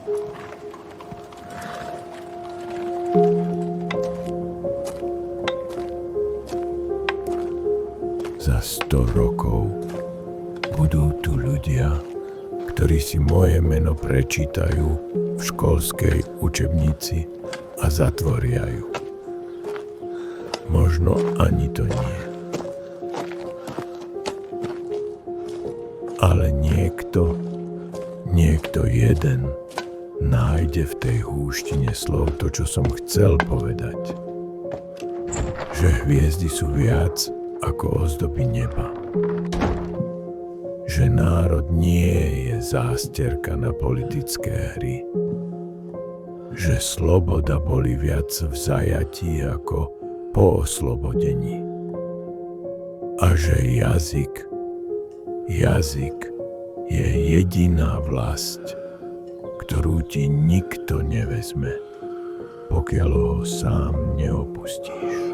Za 100 rokov budú tu ľudia, ktorí si moje meno prečítajú v školskej učebnici a zatvoria ju. Možno ani to nie. Ale niekto jeden nájde v tej húštine slov to, čo som chcel povedať. Že hviezdy sú viac ako ozdoby neba. Že národ nie je zásterka na politické hry. Že sloboda boli viac v zajatí ako po oslobodení. A že jazyk je jediná vlast, ktorú ti nikto nevezme, pokiaľ ho sám neopustíš.